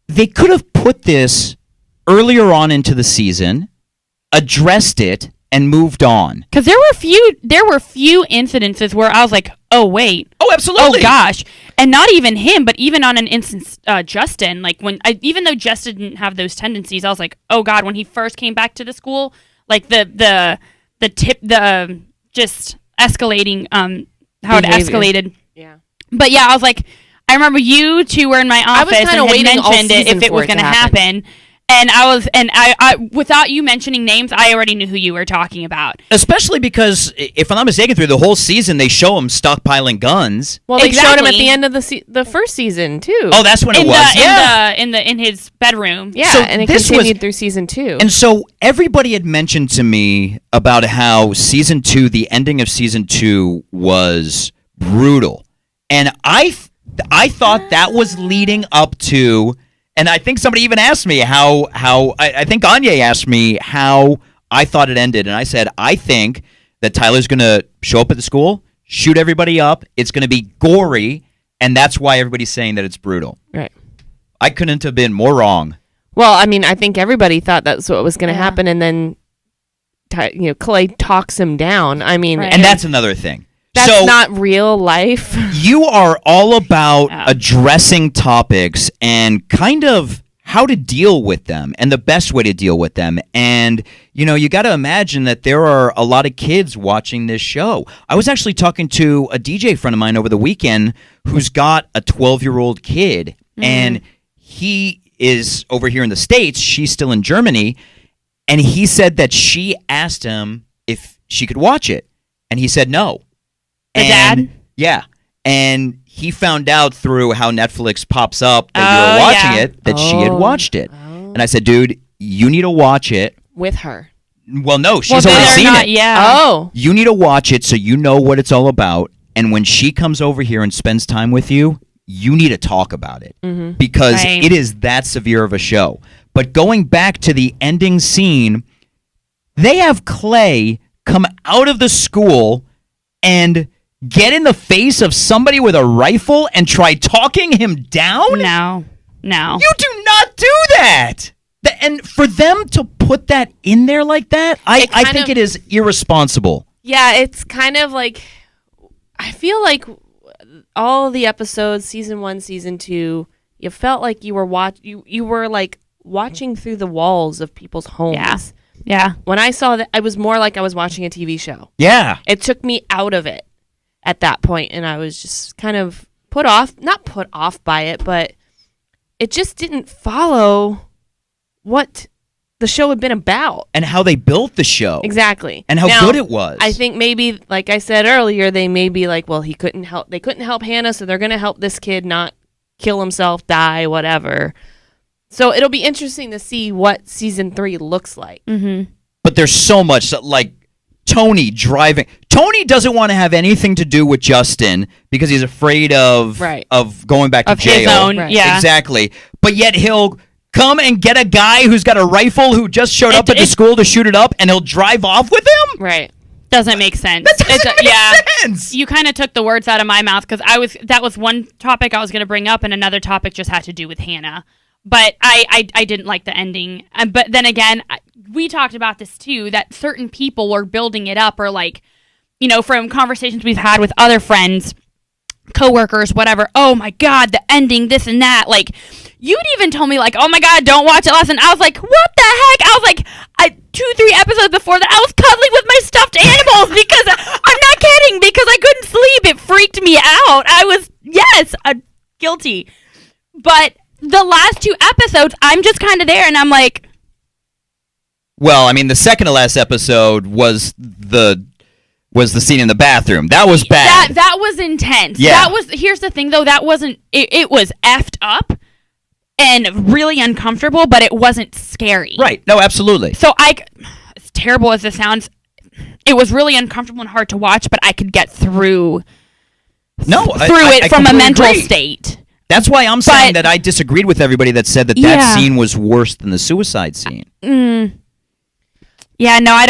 [SPEAKER 1] they could have put this earlier on into the season, addressed it, and moved on.
[SPEAKER 2] Because there were few incidences where I was like, oh wait,
[SPEAKER 1] oh absolutely,
[SPEAKER 2] oh gosh, and not even him, but even on an instance, Justin, like even though Justin didn't have those tendencies, I was like, oh god, when he first came back to the school, like the just escalating, how
[SPEAKER 3] behavior.
[SPEAKER 2] it escalated.
[SPEAKER 3] Yeah.
[SPEAKER 2] But yeah, I was like, I remember you two were in my office and had mentioned it if it was going to happen. And I without you mentioning names, I already knew who you were talking about.
[SPEAKER 1] Especially because, if I'm not mistaken, through the whole season, they show him stockpiling guns.
[SPEAKER 3] Well, they showed him at the end of the first season too.
[SPEAKER 1] Oh, that's when it was.
[SPEAKER 2] In his bedroom.
[SPEAKER 3] Yeah,
[SPEAKER 1] so
[SPEAKER 3] and it continued through season 2.
[SPEAKER 1] And so everybody had mentioned to me about how season 2, the ending of season 2, was brutal, and I thought that was leading up to. And I think somebody even asked me how I think Anya asked me how I thought it ended. And I said, I think that Tyler's going to show up at the school, shoot everybody up. It's going to be gory. And that's why everybody's saying that it's brutal.
[SPEAKER 3] Right.
[SPEAKER 1] I couldn't have been more wrong.
[SPEAKER 3] Well, I mean, I think everybody thought that's what was going to happen. And then, Clay talks him down. I mean,
[SPEAKER 1] and that's another thing.
[SPEAKER 3] That's not real life.
[SPEAKER 1] You are all about addressing topics and kind of how to deal with them and the best way to deal with them. And, you got to imagine that there are a lot of kids watching this show. I was actually talking to a DJ friend of mine over the weekend who's got a 12-year-old kid. And he is over here in the States. She's still in Germany. And he said that she asked him if she could watch it. And he said no.
[SPEAKER 2] Dad?
[SPEAKER 1] Yeah. And he found out through how Netflix pops up that you were watching it, that she had watched it. And I said, dude, you need to watch it.
[SPEAKER 3] With her.
[SPEAKER 1] Well, no, she's already seen it.
[SPEAKER 2] Yeah.
[SPEAKER 3] Oh.
[SPEAKER 1] You need to watch it so you know what it's all about. And when she comes over here and spends time with you, you need to talk about it. Because it is that severe of a show. But going back to the ending scene, they have Clay come out of the school and get in the face of somebody with a rifle and try talking him down?
[SPEAKER 2] No.
[SPEAKER 1] You do not do that. And for them to put that in there like that, I think it is irresponsible.
[SPEAKER 3] Yeah, it's kind of like, I feel like all the episodes, season 1, season 2, you felt like you were you were like watching through the walls of people's homes.
[SPEAKER 2] Yeah.
[SPEAKER 3] When I saw that, it was more like I was watching a TV show.
[SPEAKER 1] Yeah.
[SPEAKER 3] It took me out of it at that point, and I was just kind of not put off by it, but it just didn't follow what the show had been about.
[SPEAKER 1] And how they built the show.
[SPEAKER 3] Exactly.
[SPEAKER 1] And how good it was.
[SPEAKER 3] I think maybe, like I said earlier, they may be like, well, they couldn't help Hannah, so they're going to help this kid not kill himself, die, whatever. So it'll be interesting to see what season 3 looks like.
[SPEAKER 2] Mm-hmm.
[SPEAKER 1] But there's so much, like Tony driving. Tony doesn't want to have anything to do with Justin because he's afraid of going back to jail.
[SPEAKER 2] His own, yeah.
[SPEAKER 1] Exactly. But yet he'll come and get a guy who's got a rifle who just showed up at the school to shoot it up, and he'll drive off with him?
[SPEAKER 3] Right.
[SPEAKER 2] Doesn't make sense.
[SPEAKER 1] That doesn't make sense.
[SPEAKER 2] You kind of took the words out of my mouth because that was one topic I was going to bring up, and another topic just had to do with Hannah. But I didn't like the ending. But then again, we talked about this too, that certain people were building it up, or like, from conversations we've had with other friends, coworkers, whatever. Oh my God, the ending, this and that. Like, you'd even told me like, oh my God, don't watch it last. And I was like, what the heck? I was like, 2-3 episodes before that, I was cuddling with my stuffed animals because I'm not kidding, because I couldn't sleep. It freaked me out. I was, guilty. But the last 2 episodes, I'm just kind of there, and I'm like...
[SPEAKER 1] Well, I mean, the second to last episode was the scene in the bathroom. That was bad.
[SPEAKER 2] That was intense.
[SPEAKER 1] Yeah.
[SPEAKER 2] Here's the thing, though. That wasn't... It was effed up, and really uncomfortable, but it wasn't scary.
[SPEAKER 1] Right. No, absolutely.
[SPEAKER 2] So as terrible as this sounds, it was really uncomfortable and hard to watch, but I could get through it from a mental state.
[SPEAKER 1] That's why I'm saying that I disagreed with everybody that said that scene was worse than the suicide scene.
[SPEAKER 2] Yeah, no, I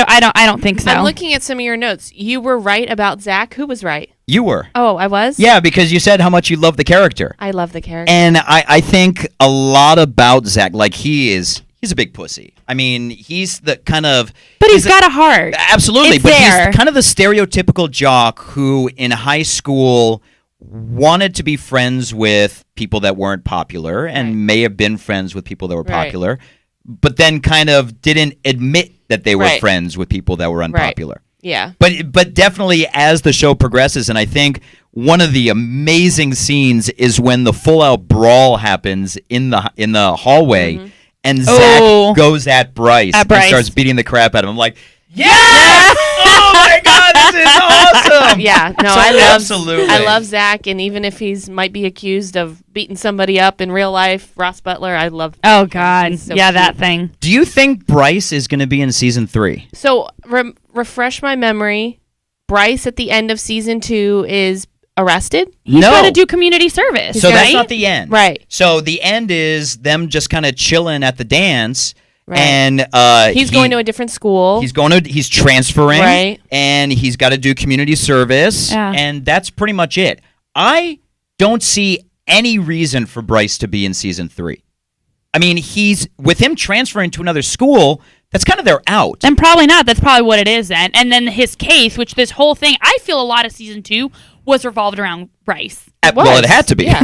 [SPEAKER 2] don't think so.
[SPEAKER 3] I'm looking at some of your notes. You were right about Zach. Who was right?
[SPEAKER 1] You were.
[SPEAKER 3] Oh, I was?
[SPEAKER 1] Yeah, because you said how much you love the character.
[SPEAKER 3] I love the character.
[SPEAKER 1] And I think a lot about Zach. Like, he's a big pussy. I mean, he's the kind of...
[SPEAKER 2] But he's got a heart.
[SPEAKER 1] Absolutely.
[SPEAKER 2] It's
[SPEAKER 1] But
[SPEAKER 2] there.
[SPEAKER 1] he's kind of the stereotypical jock who, in high school, wanted to be friends with people that weren't popular and may have been friends with people that were popular, but then kind of didn't admit that they were friends with people that were unpopular.
[SPEAKER 3] Yeah.
[SPEAKER 1] But definitely as the show progresses, and I think one of the amazing scenes is when the full-out brawl happens in the hallway, and Zach goes at Bryce and starts beating the crap out of him. I'm like, yes! Oh my God, this is awesome!
[SPEAKER 3] Yeah, no,
[SPEAKER 1] absolutely.
[SPEAKER 3] I love Zach, and even if he's might be accused of beating somebody up in real life, Ross Butler, I love.
[SPEAKER 2] Oh God, so
[SPEAKER 3] cute.
[SPEAKER 2] that thing.
[SPEAKER 1] Do you think Bryce is going to be in season 3?
[SPEAKER 3] So refresh my memory. Bryce at the end of season 2 is arrested.
[SPEAKER 2] He's got to do community service.
[SPEAKER 1] So that's not the end,
[SPEAKER 3] right?
[SPEAKER 1] So the end is them just kind of chilling at the dance.
[SPEAKER 3] Right.
[SPEAKER 1] And
[SPEAKER 3] he's going to a different school.
[SPEAKER 1] He's transferring,
[SPEAKER 3] right?
[SPEAKER 1] And he's got to do community service, and that's pretty much it. I don't see any reason for Bryce to be in season 3. I mean, with him transferring to another school, that's kind of their out.
[SPEAKER 2] Then probably not. That's probably what it is then. And then his case, which this whole thing, I feel a lot of season 2 was revolved around Bryce.
[SPEAKER 1] Well, it had to be.
[SPEAKER 2] Yeah.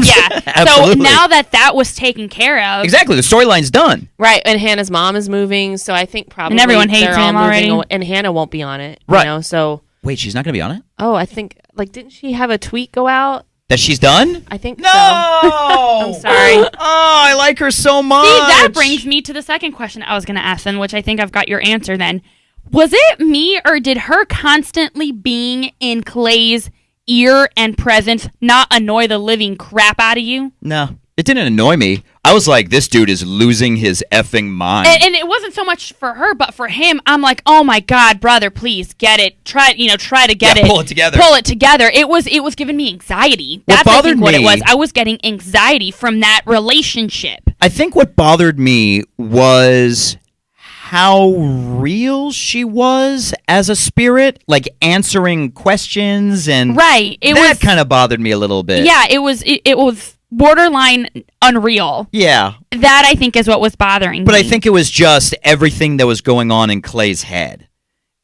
[SPEAKER 2] So now that was taken care of.
[SPEAKER 1] Exactly. The storyline's done.
[SPEAKER 3] Right. And Hannah's mom is moving, so I think probably
[SPEAKER 2] and everyone hates him already.
[SPEAKER 3] And Hannah won't be on it.
[SPEAKER 1] Right.
[SPEAKER 3] You know, so.
[SPEAKER 1] Wait, she's not going to be on it?
[SPEAKER 3] Oh, I think, didn't she have a tweet go out?
[SPEAKER 1] That she's done?
[SPEAKER 3] I think
[SPEAKER 1] no!
[SPEAKER 3] so. I'm sorry.
[SPEAKER 1] Oh, I like her so much.
[SPEAKER 2] See, that brings me to the second question I was going to ask then, which I think I've got your answer then. Was it me or did her constantly being in Clay's ear and presence not annoy the living crap out of you?
[SPEAKER 1] No, it didn't annoy me. I was like, this dude is losing his effing mind.
[SPEAKER 2] And it wasn't so much for her, but for him, I'm like, oh my God, brother, please get it. Try to get it.
[SPEAKER 1] Pull it together.
[SPEAKER 2] Pull it together. It was giving me anxiety. That's I think what it was. I was getting anxiety from that relationship.
[SPEAKER 1] I think what bothered me was how real she was as a spirit, like answering questions and that kind of bothered me a little bit.
[SPEAKER 2] Yeah, it was borderline unreal.
[SPEAKER 1] Yeah.
[SPEAKER 2] That I think is what was bothering me.
[SPEAKER 1] But I think it was just everything that was going on in Clay's head.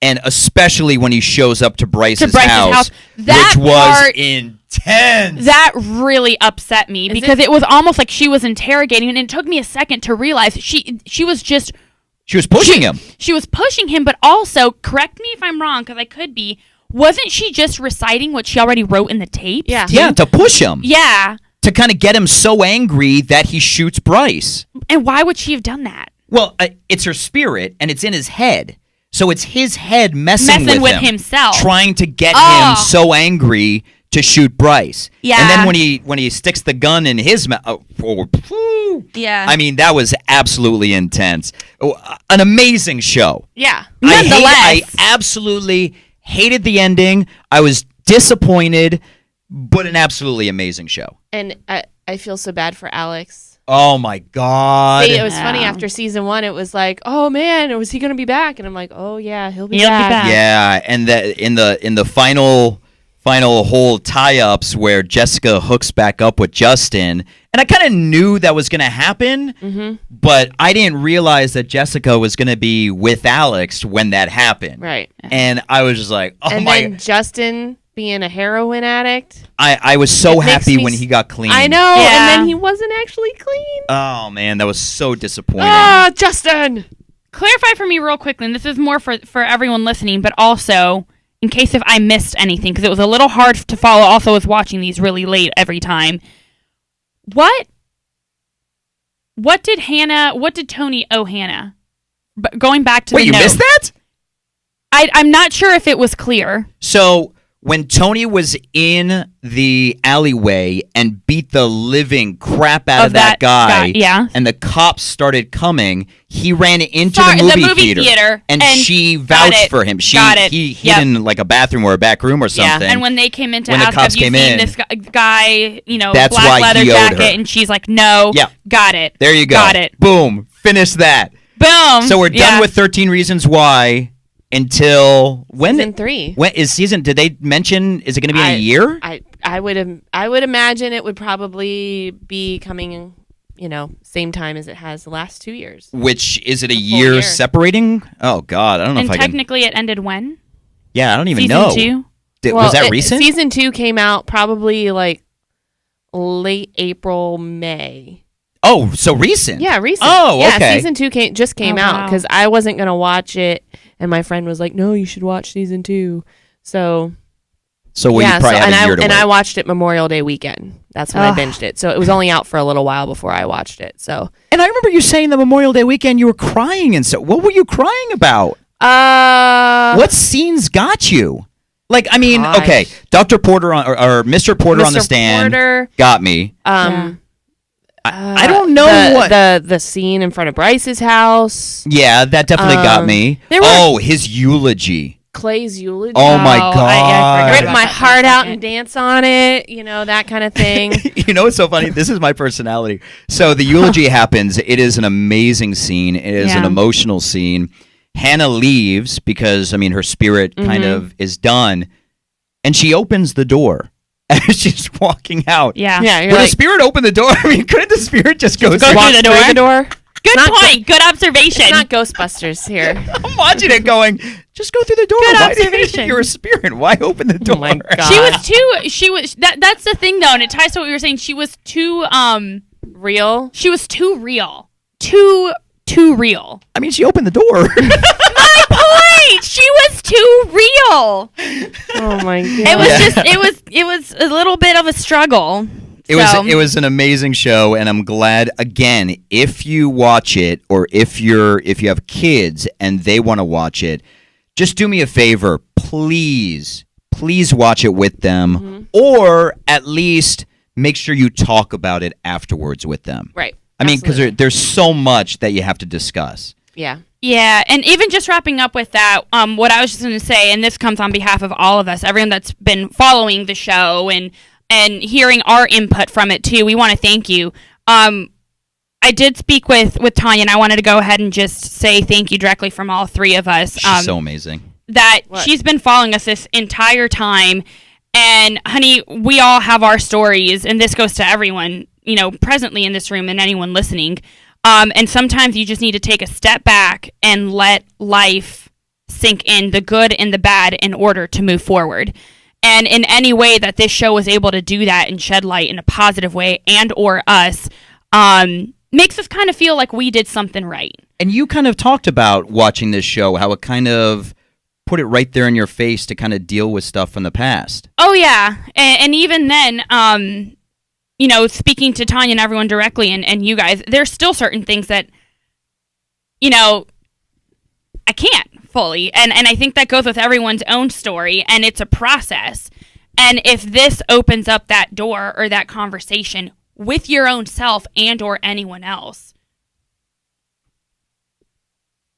[SPEAKER 1] And especially when he shows up to Bryce's house. Which was intense.
[SPEAKER 2] That really upset me because it was almost like she was interrogating him, and it took me a second to realize she was just...
[SPEAKER 1] She was pushing him.
[SPEAKER 2] She was pushing him, but also, correct me if I'm wrong, because I could be, wasn't she just reciting what she already wrote in the tapes?
[SPEAKER 3] Yeah.
[SPEAKER 1] Yeah, to push him.
[SPEAKER 2] Yeah.
[SPEAKER 1] To kind of get him so angry that he shoots Bryce.
[SPEAKER 2] And why would she have done that?
[SPEAKER 1] Well, it's her spirit, and it's in his head. So it's his head messing with him,
[SPEAKER 2] himself.
[SPEAKER 1] Trying to get him so angry to shoot Bryce.
[SPEAKER 2] Yeah.
[SPEAKER 1] And then when he sticks the gun in his mouth,
[SPEAKER 2] yeah.
[SPEAKER 1] I mean, that was absolutely intense. An amazing show.
[SPEAKER 3] Yeah.
[SPEAKER 2] Nonetheless.
[SPEAKER 1] I absolutely hated the ending. I was disappointed, but an absolutely amazing show.
[SPEAKER 3] And I feel so bad for Alex.
[SPEAKER 1] Oh my God.
[SPEAKER 3] It was funny after season 1. It was like, oh man, was he going to be back? And I'm like, oh yeah, he'll be back.
[SPEAKER 1] Yeah, and that in the final whole tie-ups where Jessica hooks back up with Justin, and I kind of knew that was going to happen, but I didn't realize that Jessica was going to be with Alex when that happened.
[SPEAKER 3] Right.
[SPEAKER 1] And I was just like, oh
[SPEAKER 3] and
[SPEAKER 1] my.
[SPEAKER 3] And then Justin being a heroin addict.
[SPEAKER 1] I was so happy when he got clean.
[SPEAKER 3] I know, and then he wasn't actually clean.
[SPEAKER 1] Oh man, that was so disappointing.
[SPEAKER 3] Ah, Justin!
[SPEAKER 2] Clarify for me real quickly, and this is more for everyone listening, but also... in case if I missed anything, because it was a little hard to follow. Also, was watching these really late every time. What did Tony owe Hannah? Going back to
[SPEAKER 1] the note.
[SPEAKER 2] Wait, you
[SPEAKER 1] missed that?
[SPEAKER 2] I'm not sure if it was clear.
[SPEAKER 1] So when Tony was in the alleyway and beat the living crap out of that guy,
[SPEAKER 2] yeah,
[SPEAKER 1] and the cops started coming, he ran into
[SPEAKER 2] the
[SPEAKER 1] the
[SPEAKER 2] movie theater,
[SPEAKER 1] and she vouched for him. He hid in like a bathroom or a back room or something.
[SPEAKER 2] Yeah. And when they came in to
[SPEAKER 1] when
[SPEAKER 2] ask,
[SPEAKER 1] the cops
[SPEAKER 2] have you
[SPEAKER 1] came
[SPEAKER 2] seen
[SPEAKER 1] in,
[SPEAKER 2] this guy,
[SPEAKER 1] that's
[SPEAKER 2] black
[SPEAKER 1] why
[SPEAKER 2] leather
[SPEAKER 1] he owed
[SPEAKER 2] jacket?
[SPEAKER 1] her.
[SPEAKER 2] And she's like, no, got it.
[SPEAKER 1] There you go.
[SPEAKER 2] Got it.
[SPEAKER 1] Boom. Finish that.
[SPEAKER 2] Boom.
[SPEAKER 1] So we're done with 13 Reasons Why. Until when?
[SPEAKER 3] Season 3.
[SPEAKER 1] When is season? Did they mention? Is it going to be in a year?
[SPEAKER 3] I would imagine it would probably be coming, same time as it has the last 2 years.
[SPEAKER 1] Which is it a year separating? Oh God, I don't know if I can.
[SPEAKER 2] And technically, it ended when?
[SPEAKER 1] Yeah, I don't even know.
[SPEAKER 2] Season 2.
[SPEAKER 1] Was that recent?
[SPEAKER 3] Season 2 came out probably like late April, May.
[SPEAKER 1] Oh, so recent?
[SPEAKER 3] Yeah, recent.
[SPEAKER 1] Oh, okay.
[SPEAKER 3] Yeah, season 2 came out because I wasn't gonna watch it. And my friend was like, "No, you should watch season 2." So
[SPEAKER 1] you probably had a year to wait.
[SPEAKER 3] I watched it Memorial Day weekend. That's when I binged it. So it was only out for a little while before I watched it. So.
[SPEAKER 1] And I remember you saying the Memorial Day weekend you were crying and so. What were you crying about?
[SPEAKER 3] What
[SPEAKER 1] scenes got you? Like, I mean,
[SPEAKER 3] gosh.
[SPEAKER 1] Okay, Dr. Porter or Mr. Porter on the stand got me. I don't know what
[SPEAKER 3] the scene in front of Bryce's house.
[SPEAKER 1] Yeah, that definitely got me. His eulogy.
[SPEAKER 3] Clay's eulogy.
[SPEAKER 1] Oh my God!
[SPEAKER 3] Rip my heart out and dance on it. That kind of thing.
[SPEAKER 1] It's so funny. This is my personality. So the eulogy happens. It is an amazing scene. It is an emotional scene. Hannah leaves because her spirit kind of is done, and she opens the door. As she's walking out.
[SPEAKER 2] Yeah.
[SPEAKER 1] Would the spirit open the door? Couldn't the spirit just go
[SPEAKER 2] through the door? Good point. Good observation.
[SPEAKER 3] It's not Ghostbusters here.
[SPEAKER 1] I'm watching it going, just go through the door.
[SPEAKER 2] Good observation.
[SPEAKER 1] You're a spirit. Why open the door?
[SPEAKER 3] Oh my God.
[SPEAKER 2] She was that's the thing though, and it ties to what we were saying. She was too
[SPEAKER 3] real.
[SPEAKER 2] She was too real. Too real.
[SPEAKER 1] She opened the door.
[SPEAKER 2] My point. She was too real.
[SPEAKER 3] Oh my God.
[SPEAKER 2] It was a little bit of a struggle.
[SPEAKER 1] It was an amazing show, and I'm glad. Again, if you watch it, or if you have kids and they want to watch it, just do me a favor, please watch it with them, or at least make sure you talk about it afterwards with them.
[SPEAKER 3] Right.
[SPEAKER 1] Because there's so much that you have to discuss.
[SPEAKER 3] Yeah.
[SPEAKER 2] Yeah, and even just wrapping up with that, what I was just going to say, and this comes on behalf of all of us, everyone that's been following the show and hearing our input from it too, we want to thank you. I did speak with Tanya, and I wanted to go ahead and just say thank you directly from all three of us.
[SPEAKER 1] She's so amazing.
[SPEAKER 2] She's been following us this entire time, and honey, we all have our stories, and this goes to everyone, presently in this room and anyone listening. And sometimes you just need to take a step back and let life sink in, the good and the bad, in order to move forward. And in any way that this show was able to do that and shed light in a positive way, and or us, makes us kind of feel like we did something right.
[SPEAKER 1] And you kind of talked about watching this show, how it kind of put it right there in your face to kind of deal with stuff from the past.
[SPEAKER 2] Oh, yeah. And even then, speaking to Tanya and everyone directly, and you guys, there's still certain things that, I can't fully. And I think that goes with everyone's own story, and it's a process. And if this opens up that door or that conversation with your own self and or anyone else,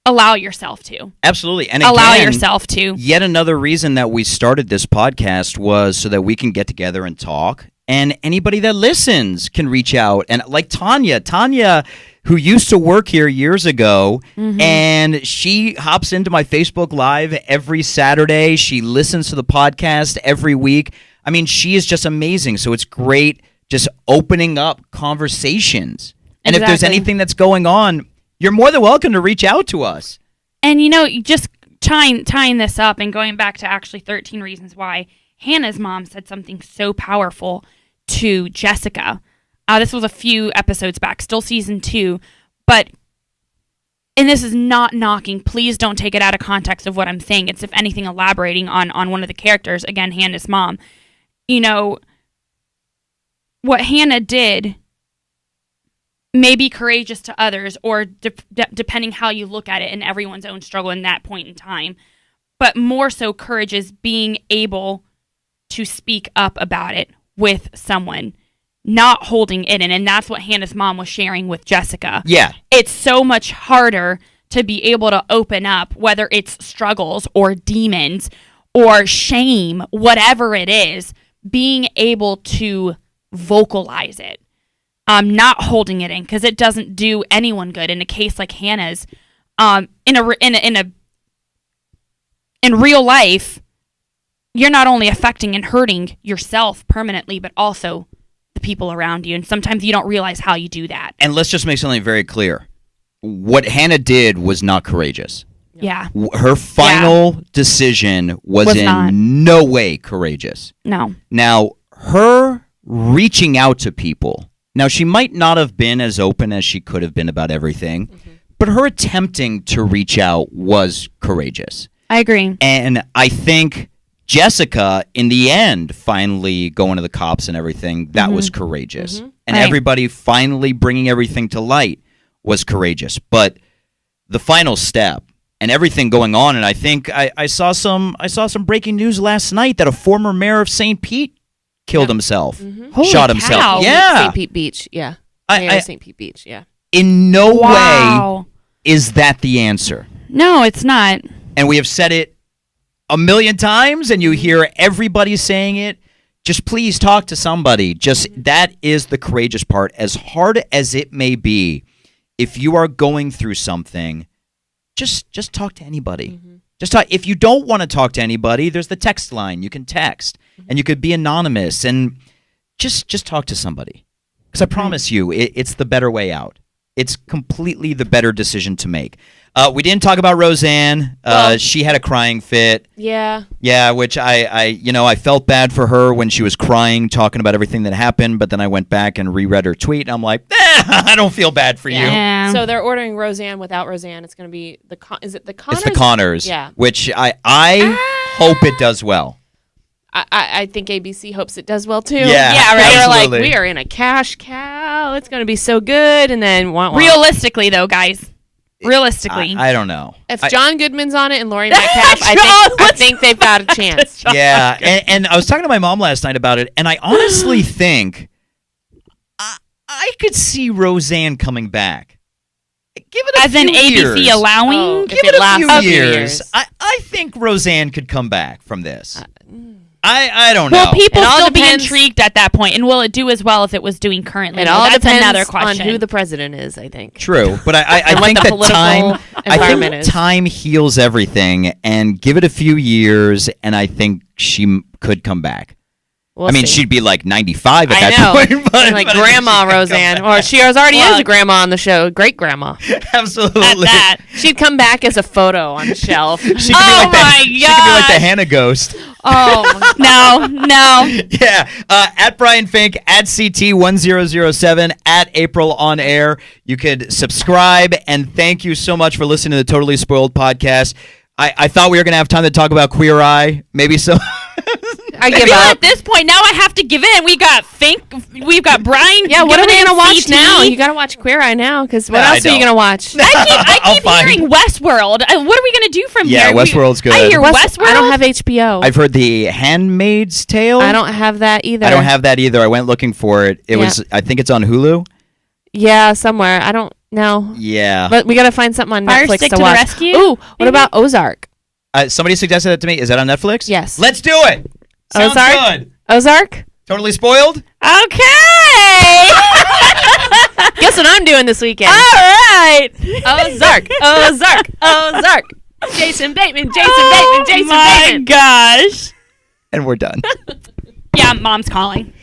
[SPEAKER 2] allow yourself to.
[SPEAKER 1] Absolutely. And
[SPEAKER 2] allow yourself to.
[SPEAKER 1] Yet another reason that we started this podcast was so that we can get together and talk. And anybody that listens can reach out. And like Tanya, who used to work here years ago, and she hops into my Facebook Live every Saturday. She listens to the podcast every week. She is just amazing. So it's great just opening up conversations. And if there's anything that's going on, you're more than welcome to reach out to us.
[SPEAKER 2] And, just tying this up and going back to actually 13 Reasons Why, Hannah's mom said something so powerful to Jessica. This was a few episodes back, still season 2, and this is not knocking. Please don't take it out of context of what I'm saying. It's, if anything, elaborating on one of the characters, again, Hannah's mom. What Hannah did may be courageous to others, or depending how you look at it, in everyone's own struggle in that point in time. But more so, courage is being able to speak up about it with someone, not holding it in. And that's what Hannah's mom was sharing with Jessica.
[SPEAKER 1] Yeah.
[SPEAKER 2] It's so much harder to be able to open up, whether it's struggles or demons or shame, whatever it is, being able to vocalize it, not holding it in, because it doesn't do anyone good. In a case like Hannah's, in real life, you're not only affecting and hurting yourself permanently, but also the people around you. And sometimes you don't realize how you do that.
[SPEAKER 1] And let's just make something very clear. What Hannah did was not courageous.
[SPEAKER 2] Yeah.
[SPEAKER 1] Her final decision was in
[SPEAKER 2] not.
[SPEAKER 1] no way courageous.
[SPEAKER 2] No.
[SPEAKER 1] Now, her reaching out to people, now she might not have been as open as she could have been about everything, but her attempting to reach out was courageous.
[SPEAKER 2] I agree.
[SPEAKER 1] And I think Jessica, in the end, finally going to the cops and everything, that was courageous. And
[SPEAKER 2] Right.
[SPEAKER 1] everybody finally bringing everything to light was courageous. But the final step and everything going on, and I think I saw some breaking news last night that a former mayor of St. Pete killed himself,
[SPEAKER 2] Holy
[SPEAKER 1] shot
[SPEAKER 2] cow.
[SPEAKER 1] himself. Yeah.
[SPEAKER 3] St. Pete Beach. Yeah. St. Pete Beach. Yeah.
[SPEAKER 1] In no
[SPEAKER 2] Wow.
[SPEAKER 1] way is that the answer.
[SPEAKER 2] No, it's not.
[SPEAKER 1] And we have said it a million times, and you hear everybody saying it. Just please talk to somebody. Just that is the courageous part. As hard as it may be, if you are going through something, just talk to anybody. Just talk. If you don't want to talk to anybody, there's the text line. You can text, and you could be anonymous, and just talk to somebody. Because I promise you, it's the better way out. It's completely the better decision to make. We didn't talk about Roseanne. She had a crying fit.
[SPEAKER 3] Yeah.
[SPEAKER 1] Yeah, which I felt bad for her when she was crying, talking about everything that happened. But then I went back and reread her tweet, and I'm like, I don't feel bad for you.
[SPEAKER 2] Yeah.
[SPEAKER 3] So they're ordering Roseanne without Roseanne. It's going to be is it the Connors?
[SPEAKER 1] It's the Connors.
[SPEAKER 3] Yeah.
[SPEAKER 1] Which I hope it does well.
[SPEAKER 3] I think ABC hopes it does well too.
[SPEAKER 1] Yeah,
[SPEAKER 3] right. They're like,
[SPEAKER 1] absolutely.
[SPEAKER 3] we are in a cash cow. It's going to be so good. And then
[SPEAKER 2] Realistically, though, guys. Realistically.
[SPEAKER 1] I don't know.
[SPEAKER 3] if John Goodman's on it and Lori Metcalf, I think they've got a chance.
[SPEAKER 1] Yeah, and I was talking to my mom last night about it, and I honestly think I could see Roseanne coming back. Give it a
[SPEAKER 2] As
[SPEAKER 1] few
[SPEAKER 2] in
[SPEAKER 1] years.
[SPEAKER 2] ABC allowing?
[SPEAKER 3] Oh, if
[SPEAKER 1] Give
[SPEAKER 3] it
[SPEAKER 1] it a
[SPEAKER 3] lasts
[SPEAKER 1] few
[SPEAKER 3] a few
[SPEAKER 1] years.
[SPEAKER 3] years.
[SPEAKER 1] I think Roseanne could come back from this. I don't know.
[SPEAKER 2] Will people
[SPEAKER 3] It all
[SPEAKER 2] still
[SPEAKER 3] depends-
[SPEAKER 2] be intrigued at that point? And will it do as well as it was doing currently?
[SPEAKER 3] It
[SPEAKER 2] Well,
[SPEAKER 3] all
[SPEAKER 2] that's
[SPEAKER 3] depends
[SPEAKER 2] another question.
[SPEAKER 3] on who the president is, I think.
[SPEAKER 1] True, but I
[SPEAKER 3] And what
[SPEAKER 1] think
[SPEAKER 3] the
[SPEAKER 1] that
[SPEAKER 3] political
[SPEAKER 1] time. I
[SPEAKER 3] environment
[SPEAKER 1] think
[SPEAKER 3] is.
[SPEAKER 1] time heals everything, and give it a few years, and I think she could come back.
[SPEAKER 3] We'll
[SPEAKER 1] I mean,
[SPEAKER 3] see.
[SPEAKER 1] she'd be like 95 at
[SPEAKER 3] I
[SPEAKER 1] that
[SPEAKER 3] know.
[SPEAKER 1] point, but
[SPEAKER 3] Like
[SPEAKER 1] but I think
[SPEAKER 3] Grandma
[SPEAKER 1] she could come
[SPEAKER 3] Roseanne.
[SPEAKER 1] back.
[SPEAKER 3] Or she already is a
[SPEAKER 2] Look.
[SPEAKER 3] grandma on the show. Great grandma.
[SPEAKER 1] Absolutely.
[SPEAKER 2] At that.
[SPEAKER 3] She'd come back as a photo on the shelf.
[SPEAKER 1] She could be
[SPEAKER 2] Oh
[SPEAKER 1] like
[SPEAKER 2] my
[SPEAKER 1] She could be like the
[SPEAKER 2] gosh.
[SPEAKER 1] Hannah ghost.
[SPEAKER 3] Oh,
[SPEAKER 2] No.
[SPEAKER 1] Yeah. At Brian Fink, at CT1007, at April on Air. You could subscribe, and thank you so much for listening to the Totally Spoiled podcast. I thought we were going to have time to talk about Queer Eye. Maybe so.
[SPEAKER 3] I
[SPEAKER 2] I
[SPEAKER 3] give
[SPEAKER 2] feel
[SPEAKER 3] up.
[SPEAKER 2] at this point now I have to give in. We got Fink. We've got Brian.
[SPEAKER 3] Yeah, what are we
[SPEAKER 2] giving
[SPEAKER 3] gonna
[SPEAKER 2] in
[SPEAKER 3] watch
[SPEAKER 2] CT.
[SPEAKER 3] now? You gotta watch Queer Eye now, because what
[SPEAKER 1] Nah, I
[SPEAKER 3] else are you
[SPEAKER 1] don't.
[SPEAKER 3] gonna watch?
[SPEAKER 2] I
[SPEAKER 1] I'll
[SPEAKER 2] keep
[SPEAKER 1] find-
[SPEAKER 2] hearing Westworld. What are we gonna do from
[SPEAKER 1] Yeah,
[SPEAKER 2] here?
[SPEAKER 1] Westworld's good.
[SPEAKER 2] I hear Westworld.
[SPEAKER 3] I don't have HBO.
[SPEAKER 1] I've heard The Handmaid's Tale.
[SPEAKER 3] I don't have that either.
[SPEAKER 1] I don't have that either. I went looking for it. It
[SPEAKER 3] Yeah.
[SPEAKER 1] was. I think it's on Hulu.
[SPEAKER 3] Yeah, somewhere. I don't know.
[SPEAKER 1] Yeah.
[SPEAKER 3] But we gotta find something on
[SPEAKER 2] Fire
[SPEAKER 3] Netflix
[SPEAKER 2] Stick
[SPEAKER 3] to
[SPEAKER 2] to the
[SPEAKER 3] watch.
[SPEAKER 2] rescue,
[SPEAKER 3] Ooh, what
[SPEAKER 2] maybe?
[SPEAKER 3] about Ozark?
[SPEAKER 1] Somebody suggested that to me. Is that on Netflix?
[SPEAKER 3] Yes.
[SPEAKER 1] Let's do it. Sounds
[SPEAKER 3] Ozark?
[SPEAKER 1] good.
[SPEAKER 3] Ozark?
[SPEAKER 1] Totally Spoiled.
[SPEAKER 2] Okay.
[SPEAKER 3] Guess what I'm doing this weekend?
[SPEAKER 2] All right.
[SPEAKER 3] Ozark. Ozark. Jason Bateman. Jason
[SPEAKER 2] Oh
[SPEAKER 3] Bateman.
[SPEAKER 2] my
[SPEAKER 3] Bateman.
[SPEAKER 2] gosh.
[SPEAKER 1] And we're done.
[SPEAKER 2] Yeah, Mom's calling.